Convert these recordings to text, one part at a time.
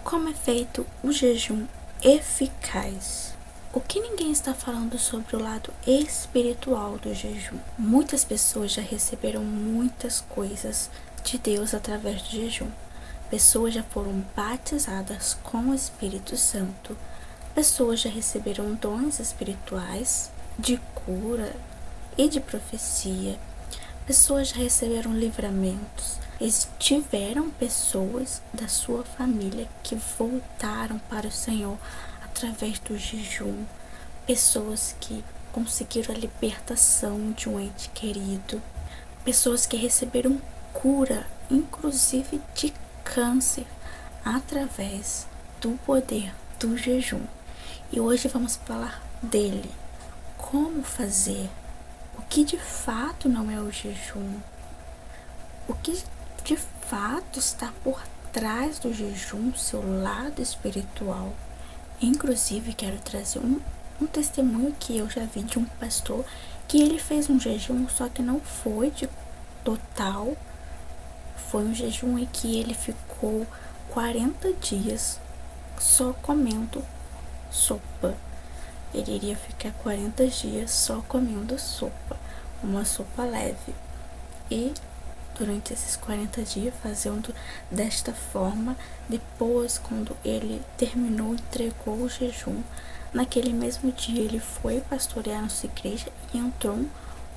Como é feito o jejum eficaz? O que ninguém está falando sobre o lado espiritual do jejum? Muitas pessoas já receberam muitas coisas de Deus através do jejum. Pessoas já foram batizadas com o Espírito Santo. Pessoas já receberam dons espirituais de cura e de profecia. Pessoas já receberam livramentos. Tiveram pessoas da sua família que voltaram para o Senhor através do jejum. Pessoas que conseguiram a libertação de um ente querido. Pessoas que receberam cura, inclusive de câncer, através do poder do jejum. E hoje vamos falar dele. Como fazer? O que de fato não é o jejum? O que de fato está por trás do jejum, seu lado espiritual? Inclusive, quero trazer um testemunho que eu já vi de um pastor que ele fez um jejum, só que não foi de total. Foi um jejum em que ele ficou 40 dias só comendo sopa. Ele iria ficar 40 dias só comendo sopa, uma sopa leve. E durante esses 40 dias fazendo desta forma. Depois, quando ele terminou, entregou o jejum, naquele mesmo dia ele foi pastorear na sua igreja e entrou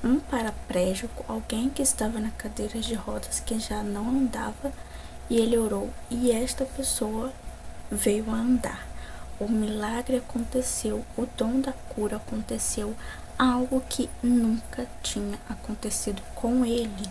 um paraplégico, alguém que estava na cadeira de rodas, que já não andava, e ele orou e esta pessoa veio a andar. O milagre aconteceu, o dom da cura aconteceu, algo que nunca tinha acontecido com ele.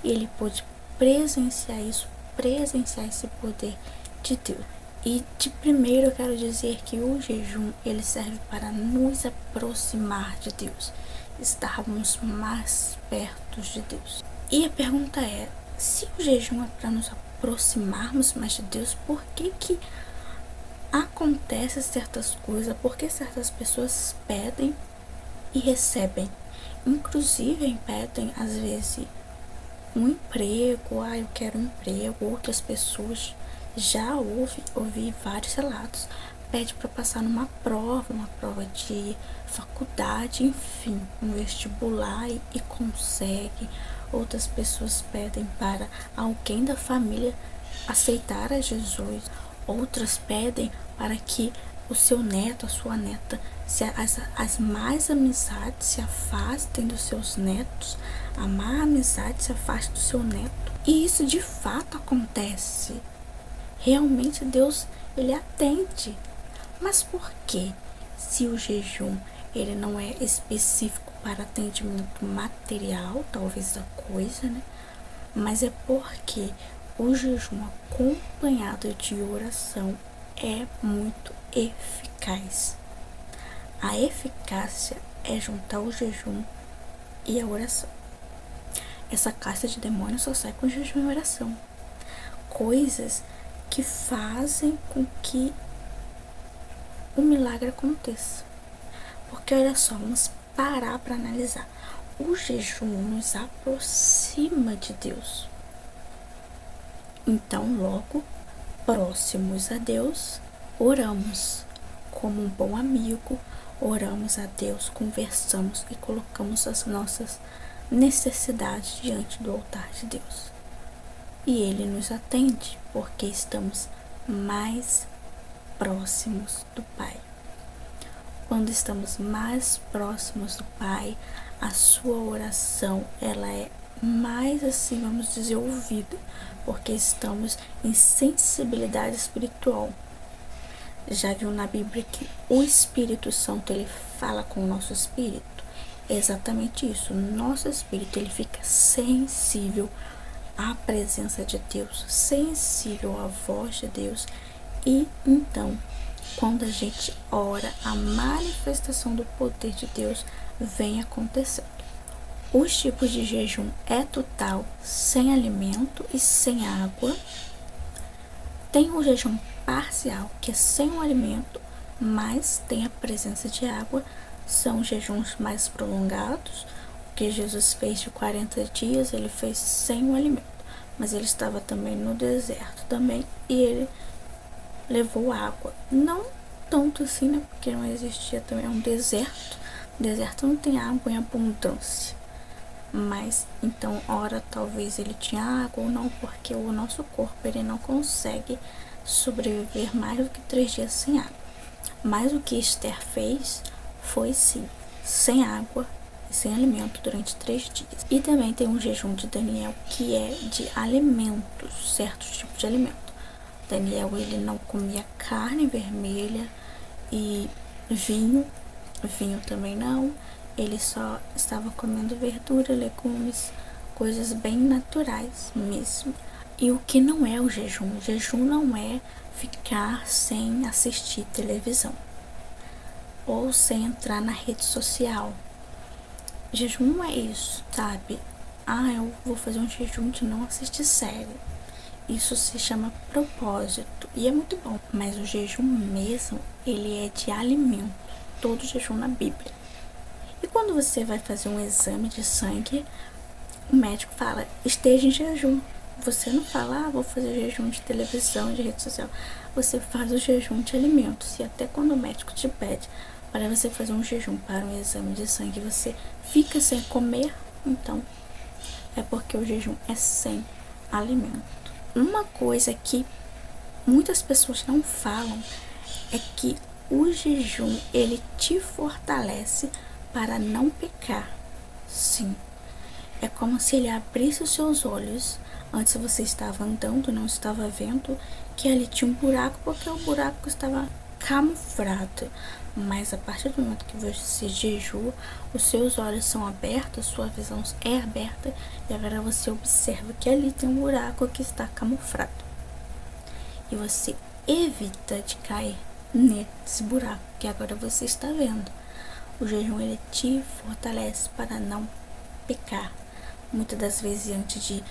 Ele pôde presenciar isso, presenciar esse poder de Deus. E de primeiro eu quero dizer que o jejum, ele serve para nos aproximar de Deus, estarmos mais perto de Deus. E a pergunta é, se o jejum é para nos aproximarmos mais de Deus, por que acontecem certas coisas? Por que certas pessoas pedem e recebem? Inclusive pedem às vezes um emprego, eu quero um emprego. Outras pessoas já ouvi vários relatos, pede para passar numa prova de faculdade, enfim, um vestibular e consegue. Outras pessoas pedem para alguém da família aceitar a Jesus. Outras pedem para que o seu neto, a sua neta, as más amizades se afastem dos seus netos, a má amizade se afaste do seu neto. E isso de fato acontece. Realmente Deus, ele atende. Mas por quê? Se o jejum, ele não é específico para atendimento material, talvez da coisa, né? Mas é porque o jejum acompanhado de oração é muito eficaz. A eficácia é juntar o jejum e a oração. Essa casta de demônios só sai com jejum e oração. Coisas que fazem com que o milagre aconteça. Porque olha só, vamos parar para analisar. O jejum nos aproxima de Deus. Então, logo, próximos a Deus, oramos como um bom amigo, oramos a Deus, conversamos e colocamos as nossas necessidades diante do altar de Deus. E Ele nos atende, porque estamos mais próximos do Pai. Quando estamos mais próximos do Pai, a sua oração, ela é mais assim, vamos dizer, ouvida, porque estamos em sensibilidade espiritual. Já viu na Bíblia que o Espírito Santo, ele fala com o nosso espírito? É exatamente isso. O nosso espírito, ele fica sensível à presença de Deus, sensível à voz de Deus. E então, quando a gente ora, a manifestação do poder de Deus vem acontecendo. Os tipos de jejum é total, sem alimento e sem água. Tem o jejum parcial, que é sem o alimento, mas tem a presença de água. São jejuns mais prolongados. O que Jesus fez de 40 dias, ele fez sem o alimento. Mas ele estava também no deserto também, e ele levou água. Não tanto assim, né? Porque não existia também um deserto. O deserto não tem água em abundância. Mas, então, ora, talvez ele tinha água ou não, porque o nosso corpo, ele não consegue sobreviver mais do que 3 dias sem água. Mas o que Esther fez foi, sim, sem água e sem alimento durante 3 dias. E também tem um jejum de Daniel, que é de alimentos, certos tipos de alimento. Daniel, ele não comia carne vermelha e vinho também não. Ele só estava comendo verdura, legumes, coisas bem naturais mesmo. E o que não é o jejum? O jejum não é ficar sem assistir televisão ou sem entrar na rede social. Jejum não é isso, sabe? Eu vou fazer um jejum de não assistir série. Isso se chama propósito e é muito bom. Mas o jejum mesmo, ele é de alimento. Todo jejum na Bíblia. E quando você vai fazer um exame de sangue, o médico fala, esteja em jejum. Você não fala, vou fazer jejum de televisão, de rede social. Você faz o jejum de alimentos. E até quando o médico te pede para você fazer um jejum para um exame de sangue, você fica sem comer, então é porque o jejum é sem alimento. Uma coisa que muitas pessoas não falam é que o jejum, ele te fortalece para não pecar. Sim, é como se ele abrisse os seus olhos. Antes você estava andando, não estava vendo que ali tinha um buraco, porque o buraco estava camuflado. Mas a partir do momento que você jejua, os seus olhos são abertos, sua visão é aberta, e agora você observa que ali tem um buraco que está camuflado. E você evita de cair nesse buraco que agora você está vendo. O jejum, ele te fortalece para não pecar. Muitas das vezes, antes de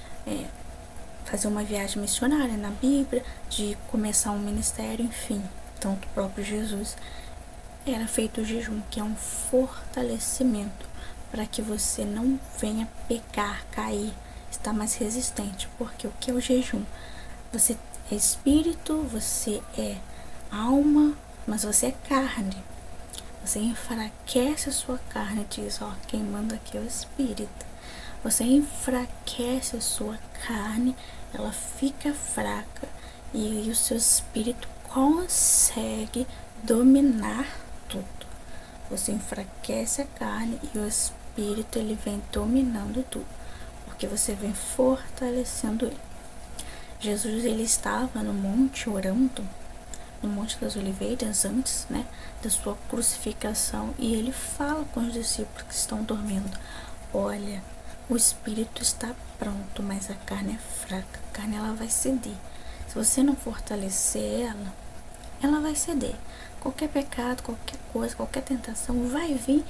fazer uma viagem missionária na Bíblia, de começar um ministério, enfim, tanto o próprio Jesus, era feito o jejum, que é um fortalecimento para que você não venha pecar, cair, estar mais resistente. Porque o que é o jejum? Você é espírito, você é alma, mas você é carne. Você enfraquece a sua carne, diz, quem manda aqui é o espírito. Você enfraquece a sua carne, ela fica fraca e o seu espírito consegue dominar tudo. Você enfraquece a carne e o espírito, ele vem dominando tudo, porque você vem fortalecendo ele. Jesus, ele estava no monte orando, no Monte das Oliveiras, antes, da sua crucificação, e ele fala com os discípulos que estão dormindo, olha, o espírito está pronto, mas a carne é fraca, a carne ela vai ceder. Se você não fortalecer ela vai ceder. Qualquer pecado, qualquer coisa, qualquer tentação vai vir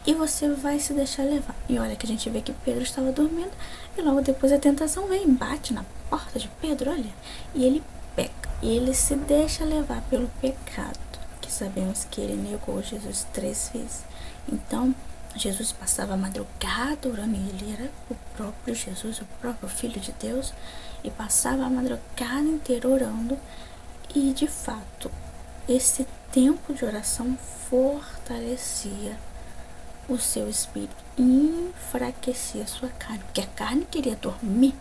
e você vai se deixar levar. E olha que a gente vê que Pedro estava dormindo e logo depois a tentação vem, bate na porta de Pedro, olha, e ele peca. E ele se deixa levar pelo pecado, que sabemos que ele negou Jesus 3 vezes. Então, Jesus passava a madrugada orando, e ele era o próprio Jesus, o próprio Filho de Deus, e passava a madrugada inteira orando, e de fato, esse tempo de oração fortalecia o seu espírito, enfraquecia a sua carne, porque a carne queria dormir,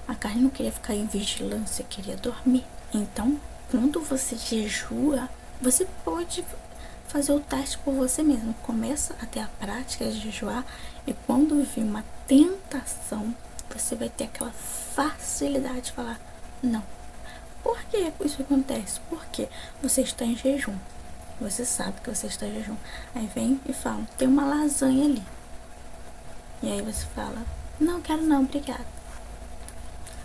a carne não queria ficar em vigilância, queria dormir. Então, quando você jejua, você pode fazer o teste por você mesmo. Começa a ter a prática de jejuar e quando vir uma tentação, você vai ter aquela facilidade de falar não. Por que isso acontece? Porque você está em jejum. Você sabe que você está em jejum. Aí vem e fala, tem uma lasanha ali. E aí você fala, não quero não, obrigada.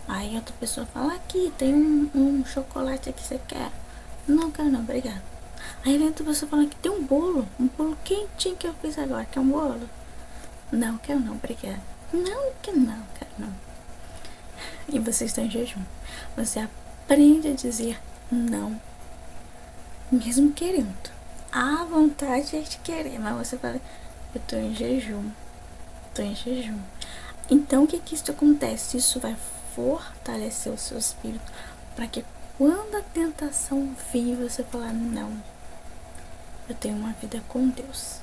Aí outra pessoa fala, aqui tem um chocolate aqui, você quer? Não quero não, obrigada. Aí vem outra pessoa falando que tem um bolo quentinho que eu fiz agora, quer um bolo? Não, quero não, obrigada. Não, quero não. E você está em jejum. Você aprende a dizer não, mesmo querendo. A vontade é de querer, mas você fala, eu tô em jejum. Então, o que isso acontece? Isso vai fortalecer o seu espírito para que quando a tentação vir, você falar, não, eu tenho uma vida com Deus.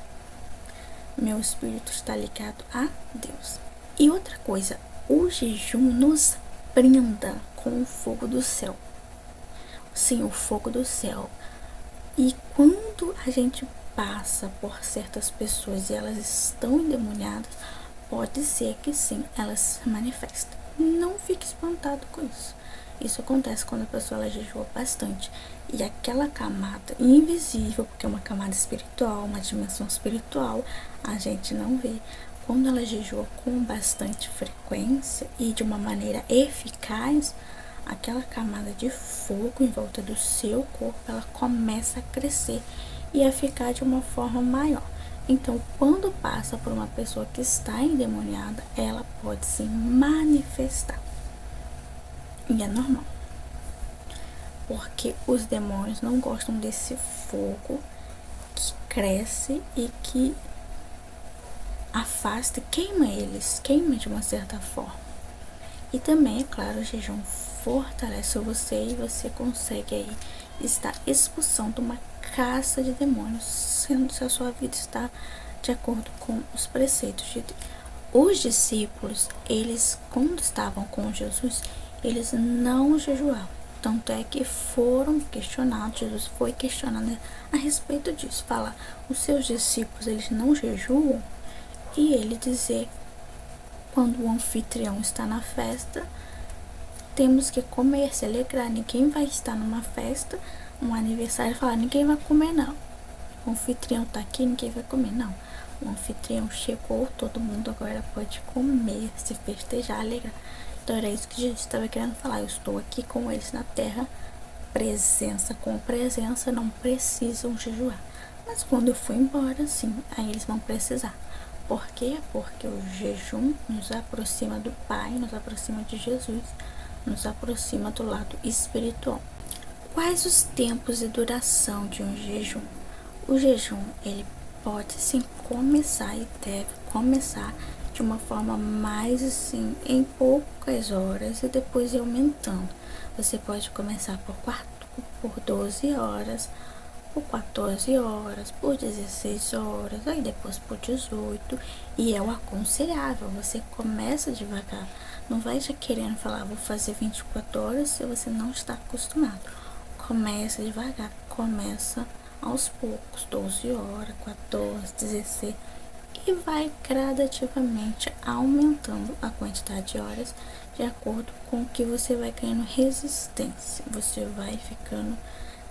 Meu espírito está ligado a Deus. E outra coisa, o jejum nos brinda com o fogo do céu. Sim, o fogo do céu. E quando a gente passa por certas pessoas e elas estão endemoniadas, pode ser que sim, elas se manifestem. Não fique espantado com isso. Isso acontece quando a pessoa ela jejua bastante. E aquela camada invisível, porque é uma camada espiritual, uma dimensão espiritual, a gente não vê. Quando ela jejua com bastante frequência e de uma maneira eficaz, aquela camada de fogo em volta do seu corpo, ela começa a crescer e a ficar de uma forma maior. Então, quando passa por uma pessoa que está endemoniada, ela pode se manifestar. E é normal. Porque os demônios não gostam desse fogo que cresce e que afasta, queima eles, queima de uma certa forma. E também, é claro, o jejum fortalece você e você consegue aí estar expulsando uma caça de demônios, sendo que a sua vida está de acordo com os preceitos de Deus. Os discípulos, eles, quando estavam com Jesus, eles não jejuavam. Tanto é que foram questionados, Jesus foi questionado a respeito disso. Fala, os seus discípulos, eles não jejuam? E ele dizer, quando o anfitrião está na festa, temos que comer, se alegrar. Ninguém vai estar numa festa, um aniversário, e falar, ninguém vai comer não. O anfitrião está aqui, ninguém vai comer, não. O anfitrião chegou, todo mundo agora pode comer, se festejar, alegrar. Então era isso que Jesus estava querendo falar. Eu estou aqui com eles na terra, presença com presença, não precisam jejuar. Mas quando eu for embora, sim, aí eles vão precisar. Por quê? Porque o jejum nos aproxima do Pai, nos aproxima de Jesus, nos aproxima do lado espiritual. Quais os tempos e duração de um jejum? O jejum, ele pode sim começar e deve começar de uma forma mais assim, em poucas horas e depois ir aumentando. Você pode começar por 12 horas, por 14 horas, por 16 horas, aí depois por 18. E é o aconselhável, você começa devagar. Não vai já querendo falar, vou fazer 24 horas se você não está acostumado. Começa devagar, começa aos poucos, 12 horas, 14, 16. E vai gradativamente aumentando a quantidade de horas de acordo com o que você vai ganhando resistência. Você vai ficando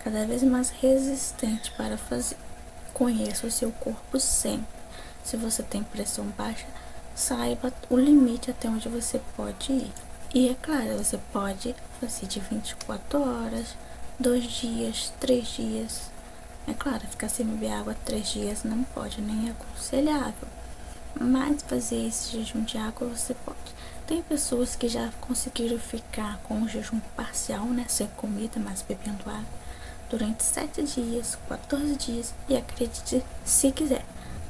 cada vez mais resistente para fazer. Conheça o seu corpo sempre. Se você tem pressão baixa, saiba o limite até onde você pode ir. E é claro, você pode fazer de 24 horas, 2 dias, 3 dias. É claro, ficar sem beber água 3 dias não pode, nem é aconselhável. Mas fazer esse jejum de água você pode. Tem pessoas que já conseguiram ficar com o jejum parcial, né? Sem comida, mas bebendo água, durante 7 dias, 14 dias e acredite, se quiser,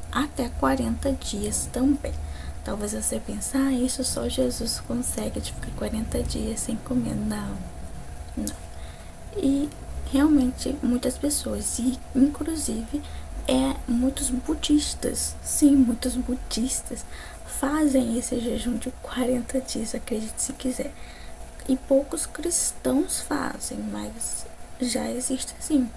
até 40 dias também. Talvez você pense, isso só Jesus consegue de ficar 40 dias sem comer. Não. E realmente muitas pessoas, e inclusive muitos budistas, sim, muitos budistas fazem esse jejum de 40 dias, acredite se quiser. E poucos cristãos fazem, mas já existem sim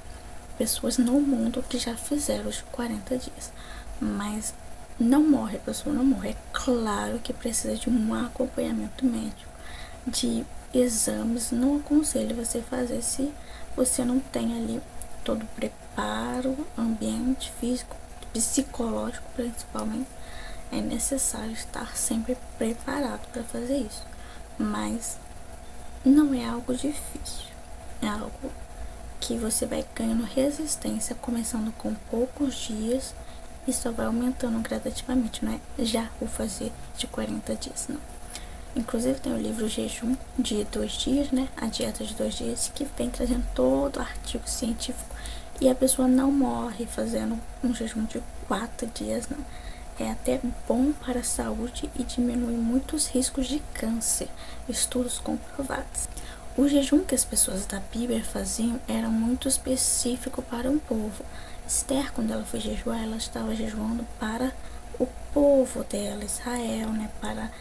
pessoas no mundo que já fizeram os 40 dias. Mas não morre, a pessoa não morre. É claro que precisa de um acompanhamento médico, de exames. Não aconselho você fazer se você não tem ali todo o preparo, ambiente físico, psicológico principalmente. É necessário estar sempre preparado para fazer isso. Mas não é algo difícil. É algo que você vai ganhando resistência, começando com poucos dias e só vai aumentando gradativamente. Não é já vou fazer de 40 dias, não. Inclusive tem o livro Jejum de 2 dias, né? A dieta de 2 dias, que vem trazendo todo o artigo científico. E a pessoa não morre fazendo um jejum de 4 dias, não. É até bom para a saúde e diminui muitos riscos de câncer. Estudos comprovados. O jejum que as pessoas da Bíblia faziam era muito específico para um povo. Esther, quando ela foi jejuar, ela estava jejuando para o povo dela, Israel, né? Para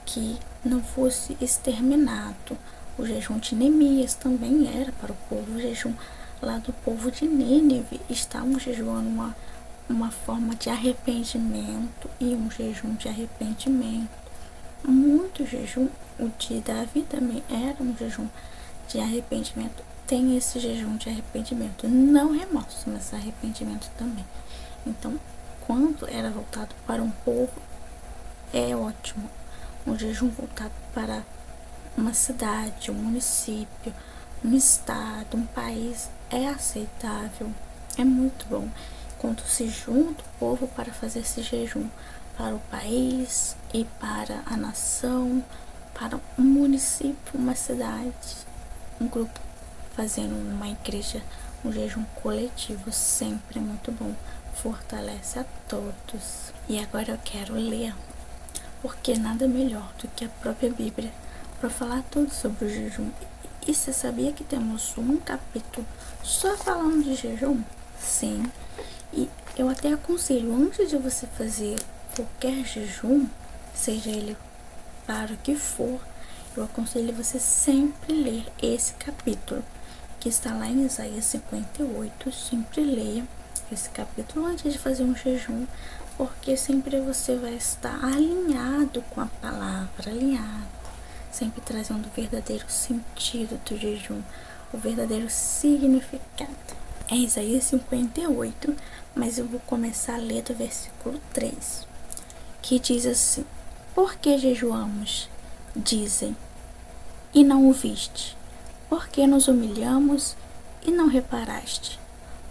que não fosse exterminado. O jejum de Neemias também era para o povo. O jejum lá do povo de Nínive estavam jejuando uma forma de arrependimento e um jejum de arrependimento. Muito jejum. O de Davi também era um jejum de arrependimento. Tem esse jejum de arrependimento, não remorso, mas arrependimento também. Então, quando era voltado para um povo, é ótimo. Um jejum voltado para uma cidade, um município, um estado, um país, é aceitável, é muito bom. Quando se junta o povo para fazer esse jejum para o país e para a nação, para um município, uma cidade, um grupo fazendo uma igreja, um jejum coletivo, sempre é muito bom, fortalece a todos. E agora eu quero ler, porque nada melhor do que a própria Bíblia para falar tudo sobre o jejum. E você sabia que temos um capítulo só falando de jejum? Sim. E eu até aconselho, antes de você fazer qualquer jejum, seja ele para o que for, eu aconselho você sempre ler esse capítulo, que está lá em Isaías 58. Sempre leia esse capítulo antes de fazer um jejum, porque sempre você vai estar alinhado com a palavra, alinhado, sempre trazendo o verdadeiro sentido do jejum, o verdadeiro significado. É Isaías 58, mas eu vou começar a ler do versículo 3, que diz assim: Por que jejuamos? Dizem, e não o viste? Por que nos humilhamos e não reparaste?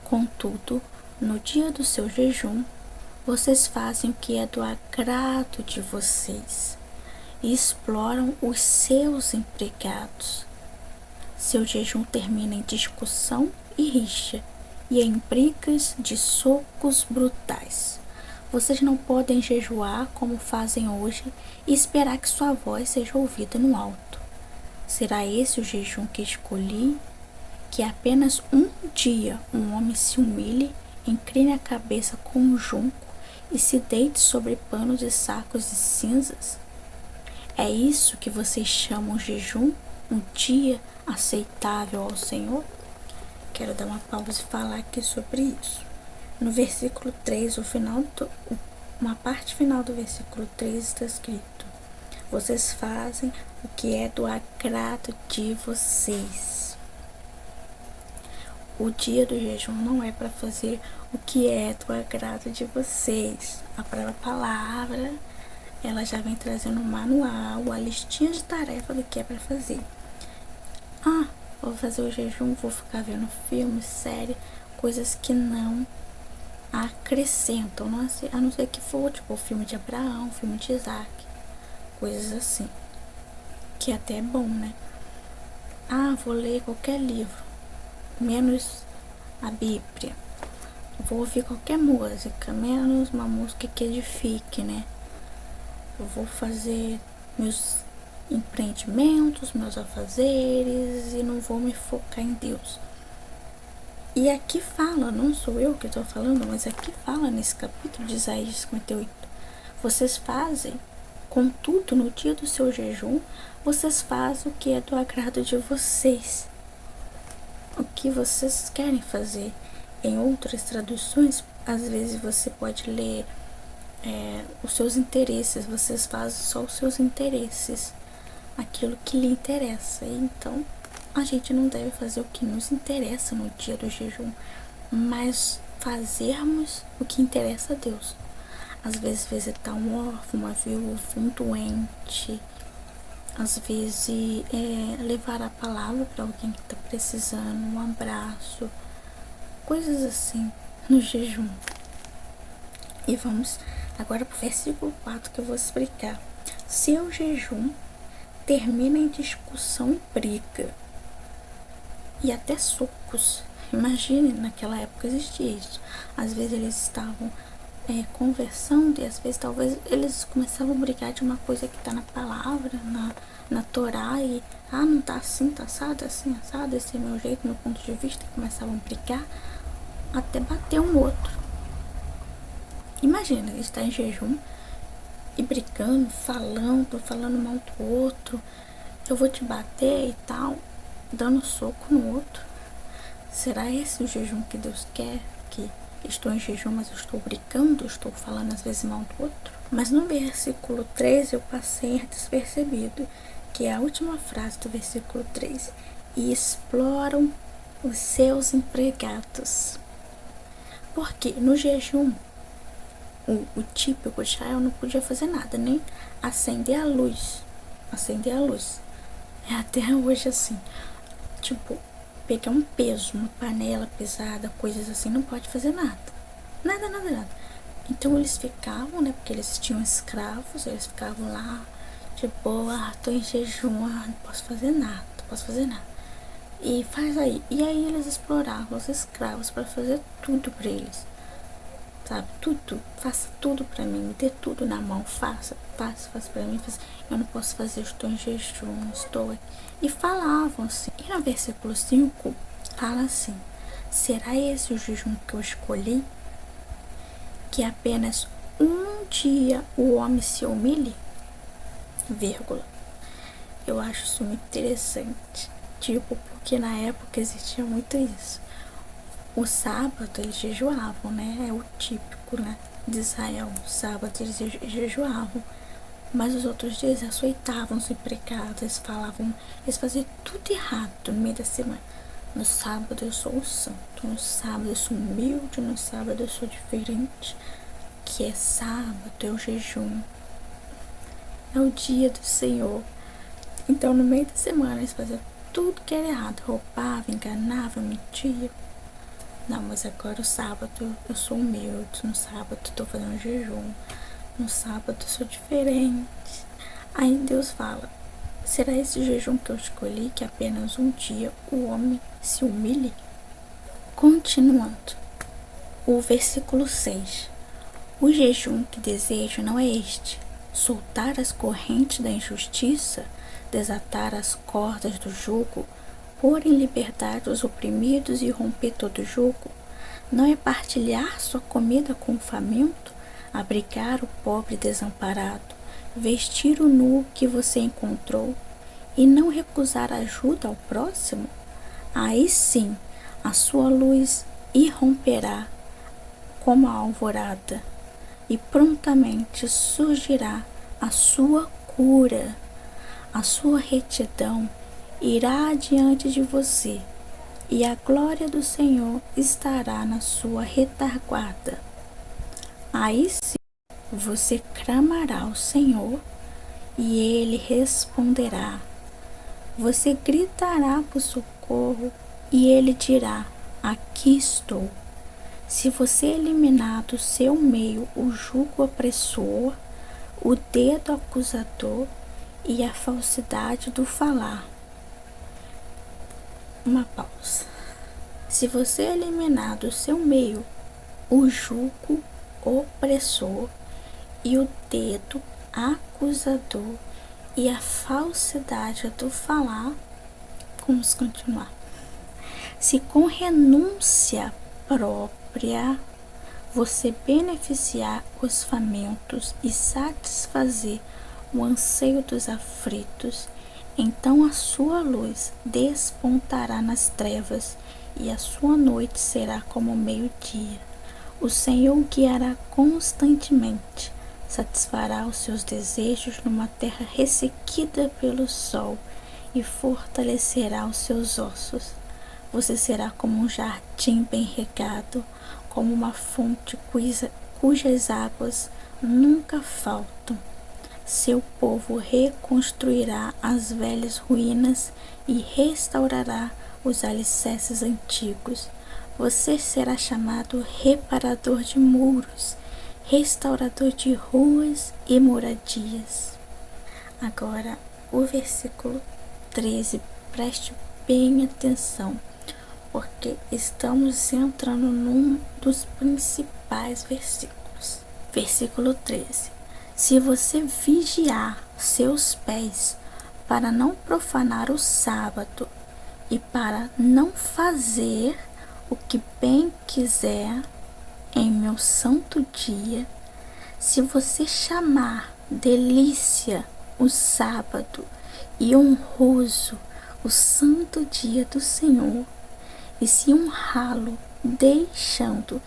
Contudo, no dia do seu jejum, vocês fazem o que é do agrado de vocês e exploram os seus empregados. Seu jejum termina em discussão e rixa, e em brigas de socos brutais. Vocês não podem jejuar como fazem hoje e esperar que sua voz seja ouvida no alto. Será esse o jejum que escolhi? Que apenas um dia um homem se humilhe, incline a cabeça com um junco e se deite sobre panos de sacos de cinzas? É isso que vocês chamam jejum? Um dia aceitável ao Senhor? Quero dar uma pausa e falar aqui sobre isso. No versículo 3, uma parte final do versículo 3 está escrito: Vocês fazem o que é do agrado de vocês. O dia do jejum não é para fazer o que é do agrado de vocês. A própria palavra, ela já vem trazendo um manual, a listinha de tarefa do que é para fazer. Vou fazer o jejum, vou ficar vendo filme, série, coisas que não acrescentam, a não ser que for tipo o filme de Abraão, filme de Isaac, coisas assim, que até é bom, né? Vou ler qualquer livro, menos a Bíblia. Vou ouvir qualquer música, menos uma música que edifique, né? Eu vou fazer meus empreendimentos, meus afazeres e não vou me focar em Deus. E aqui fala, não sou eu que estou falando, mas aqui fala nesse capítulo de Isaías 58. Vocês fazem, contudo, no dia do seu jejum, vocês fazem o que é do agrado de vocês. O que vocês querem fazer. Em outras traduções, às vezes você pode ler os seus interesses. Vocês fazem só os seus interesses, aquilo que lhe interessa. Então, a gente não deve fazer o que nos interessa no dia do jejum, mas fazermos o que interessa a Deus. Às vezes visitar um órfão, uma viúva, um doente. Às vezes levar a palavra para alguém que está precisando, um abraço, coisas assim no jejum. E vamos agora para o versículo 4 que eu vou explicar. Seu jejum termina em discussão e briga, e até socos. Imagine, naquela época existia isso. Às vezes eles estavam conversando e às vezes talvez eles começavam a brigar de uma coisa que está na palavra, na Torá e não tá assim, tá assado, assim, assado, esse é meu jeito, meu ponto de vista, e começavam a brigar até bater um outro. Imagina, ele está em jejum e brigando, falando mal do outro, eu vou te bater e tal, dando soco no outro. Será esse o jejum que Deus quer? Que estou em jejum, mas eu estou brigando, estou falando às vezes mal do outro? Mas no versículo 3 eu passei despercebido, que é a última frase do versículo 3. E exploram os seus empregados. Porque no jejum, o típico de Israel não podia fazer nada, nem acender a luz. Acender a luz. É até hoje assim. Tipo, pegar um peso, uma panela pesada, coisas assim, não pode fazer nada. Nada. Então eles ficavam, né, porque eles tinham escravos, eles ficavam lá, de boa, tô em jejum, não posso fazer nada. E faz aí. E aí eles exploravam os escravos para fazer tudo pra eles. Sabe, tudo, faça tudo pra mim, me dê tudo na mão, faça pra mim, eu não posso fazer, eu estou em jejum, estou aqui. E falavam assim, e no versículo 5, fala assim, será esse o jejum que eu escolhi? Que apenas um dia o homem se humilhe? Vírgula. Eu acho isso muito interessante, tipo, porque na época existia muito isso. O sábado eles jejuavam, né? É o típico, né, de Israel. O sábado eles jejuavam. Mas os outros dias açoitavam os empregados. Eles faziam tudo errado no meio da semana. No sábado eu sou o santo. No sábado eu sou humilde. No sábado eu sou diferente. Que é sábado, é o jejum. É o dia do Senhor. Então no meio da semana eles faziam tudo que era errado. Roubavam, enganavam, mentiam. Não, mas agora o sábado eu sou humilde, no sábado eu tô fazendo jejum, no sábado eu sou diferente. Aí Deus fala, será esse jejum que eu escolhi, que apenas um dia o homem se humilhe? Continuando, o versículo 6. O jejum que desejo não é este, soltar as correntes da injustiça, desatar as cordas do jugo, pôr em liberdade os oprimidos e romper todo jugo? Não é partilhar sua comida com o faminto, abrigar o pobre desamparado, vestir o nu que você encontrou e não recusar ajuda ao próximo? Aí sim a sua luz irromperá como a alvorada e prontamente surgirá a sua cura. A sua retidão irá adiante de você, e a glória do Senhor estará na sua retaguarda. Aí sim você clamará ao Senhor, e Ele responderá. Você gritará por socorro, e Ele dirá: aqui estou. Se você eliminar do seu meio o jugo opressor, o dedo acusador e a falsidade do falar. Uma pausa. Se você eliminar do seu meio o jugo opressor e o dedo acusador e a falsidade do falar, vamos continuar. Se com renúncia própria você beneficiar os famintos e satisfazer o anseio dos aflitos, então a sua luz despontará nas trevas e a sua noite será como o meio-dia. O Senhor guiará constantemente, satisfará os seus desejos numa terra ressequida pelo sol e fortalecerá os seus ossos. Você será como um jardim bem regado, como uma fonte cujas águas nunca faltam. Seu povo reconstruirá as velhas ruínas e restaurará os alicerces antigos. Você será chamado reparador de muros, restaurador de ruas e moradias. Agora, o versículo 13, preste bem atenção, porque estamos entrando num dos principais versículos. Versículo 13. Se você vigiar seus pés, para não profanar o sábado e para não fazer o que bem quiser em meu santo dia, se você chamar delícia o sábado e honroso o santo dia do Senhor, e se honrá-lo deixando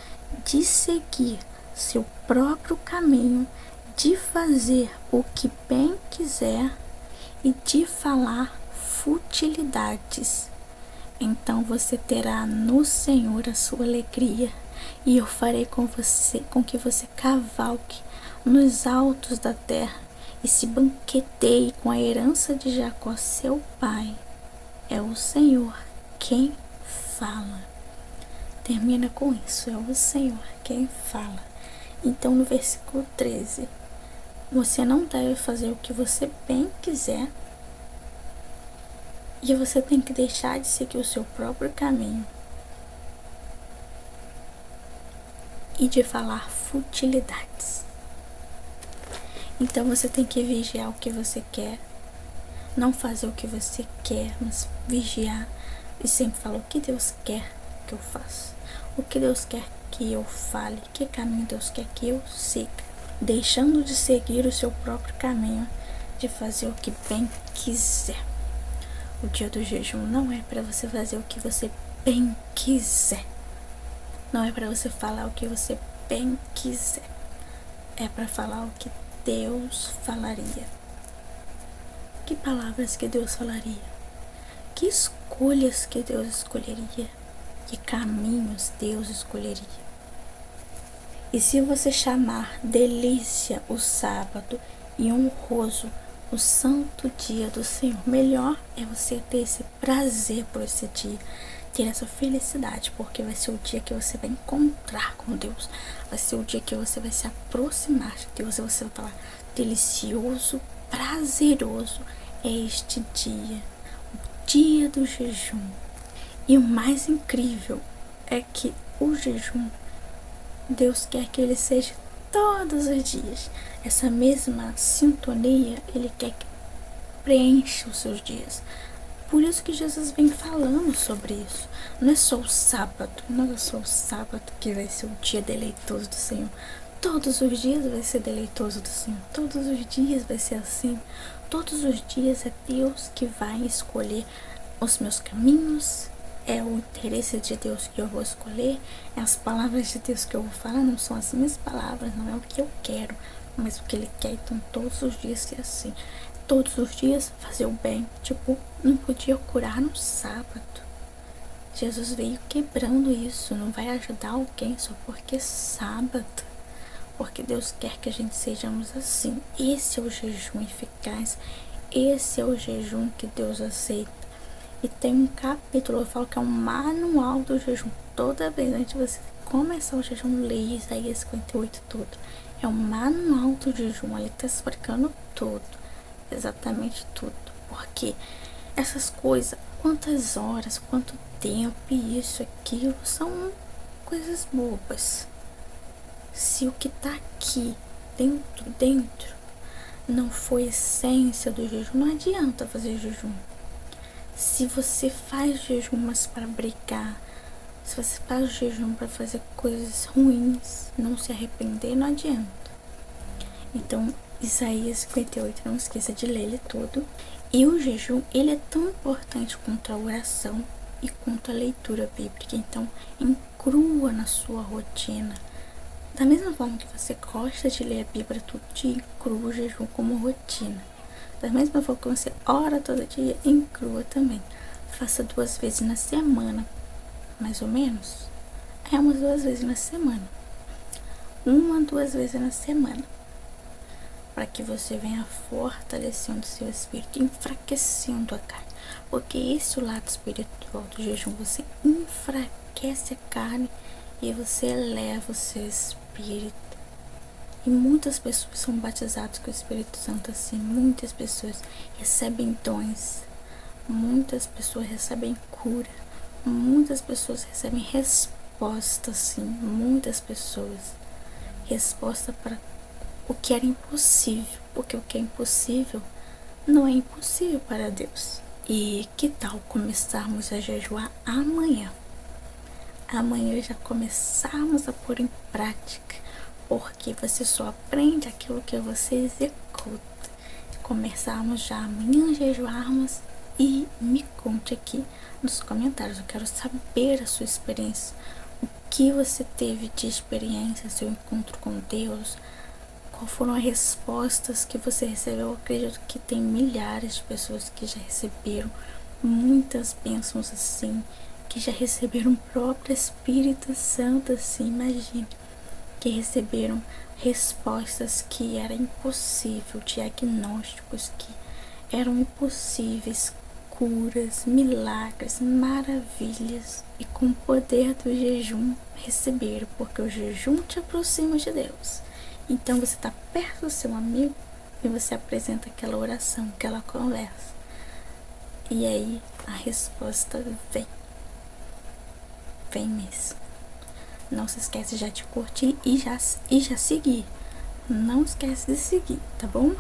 de seguir seu próprio caminho, de fazer o que bem quiser e de falar futilidades, então você terá no Senhor a sua alegria, e eu farei com que você cavalgue nos altos da terra e se banqueteie com a herança de Jacó seu pai. É o Senhor quem fala. Termina com isso, é o Senhor quem fala. Então no versículo 13, você não deve fazer o que você bem quiser, e você tem que deixar de seguir o seu próprio caminho e de falar futilidades. Então você tem que vigiar o que você quer, não fazer o que você quer, mas vigiar e sempre falar o que Deus quer que eu faça, o que Deus quer que eu fale, que caminho Deus quer que eu siga, deixando de seguir o seu próprio caminho, de fazer o que bem quiser. O dia do jejum não é para você fazer o que você bem quiser. Não é para você falar o que você bem quiser. É para falar o que Deus falaria. Que palavras que Deus falaria? Que escolhas que Deus escolheria? Que caminhos Deus escolheria? E se você chamar delícia o sábado e honroso o santo dia do Senhor, melhor é você ter esse prazer por esse dia, ter essa felicidade, porque vai ser o dia que você vai encontrar com Deus, vai ser o dia que você vai se aproximar de Deus, e você vai falar: delicioso, prazeroso é este dia, o dia do jejum. E o mais incrível é que o jejum, Deus quer que ele seja todos os dias. Essa mesma sintonia, ele quer que preencha os seus dias. Por isso que Jesus vem falando sobre isso. Não é só o sábado, não é só o sábado que vai ser o dia deleitoso do Senhor. Todos os dias vai ser deleitoso do Senhor. Todos os dias vai ser assim. Todos os dias é Deus que vai escolher os meus caminhos. É o interesse de Deus que eu vou escolher. É as palavras de Deus que eu vou falar. Não são as minhas palavras, não é o que eu quero, mas o que Ele quer. Então todos os dias ser assim. Todos os dias fazer o bem. Tipo, não podia curar no sábado. Jesus veio quebrando isso. Não vai ajudar alguém só porque é sábado. Porque Deus quer que a gente sejamos assim. Esse é o jejum eficaz. Esse é o jejum que Deus aceita. E tem um capítulo, eu falo que é um manual do jejum. Toda vez antes de você começar o jejum, leia Isaías 58 tudo. É um manual do jejum, ele está explicando tudo. Exatamente tudo. Porque essas coisas, quantas horas, quanto tempo, isso, aquilo, são coisas bobas. Se o que está aqui, dentro, não foi essência do jejum, não adianta fazer jejum. Se você faz jejum mas para brigar, se você faz jejum para fazer coisas ruins, não se arrepender, não adianta. Então, Isaías 58, não esqueça de ler ele todo. E o jejum, ele é tão importante quanto a oração e quanto a leitura bíblica. Então, inclua na sua rotina. Da mesma forma que você gosta de ler a Bíblia todo dia, inclua o jejum como rotina. Da mesma forma que você ora todo dia, inclua também. Faça 2 vezes na semana, mais ou menos. É umas 2 vezes na semana. 2 vezes na semana. Para que você venha fortalecendo o seu espírito, enfraquecendo a carne. Porque esse é o lado espiritual do jejum. Você enfraquece a carne e você eleva o seu espírito. E muitas pessoas são batizadas com o Espírito Santo assim. Muitas pessoas recebem dons. Muitas pessoas recebem cura. Muitas pessoas recebem resposta assim. Muitas pessoas. Resposta para o que era impossível. Porque o que é impossível não é impossível para Deus. E que tal começarmos a jejuar amanhã? Amanhã já começarmos a pôr em prática, porque você só aprende aquilo que você executa. Começarmos já amanhã a jejuarmos e me conte aqui nos comentários. Eu quero saber a sua experiência. O que você teve de experiência, seu encontro com Deus? Qual foram as respostas que você recebeu? Eu acredito que tem milhares de pessoas que já receberam muitas bênçãos assim, que já receberam o próprio Espírito Santo assim, imagine, que receberam respostas que era impossível, diagnósticos que eram impossíveis, curas, milagres, maravilhas, e com o poder do jejum receberam, porque o jejum te aproxima de Deus. Então você está perto do seu amigo e você apresenta aquela oração, aquela conversa, e aí a resposta vem mesmo. Não se esquece já de curtir e já seguir. Não esquece de seguir, tá bom?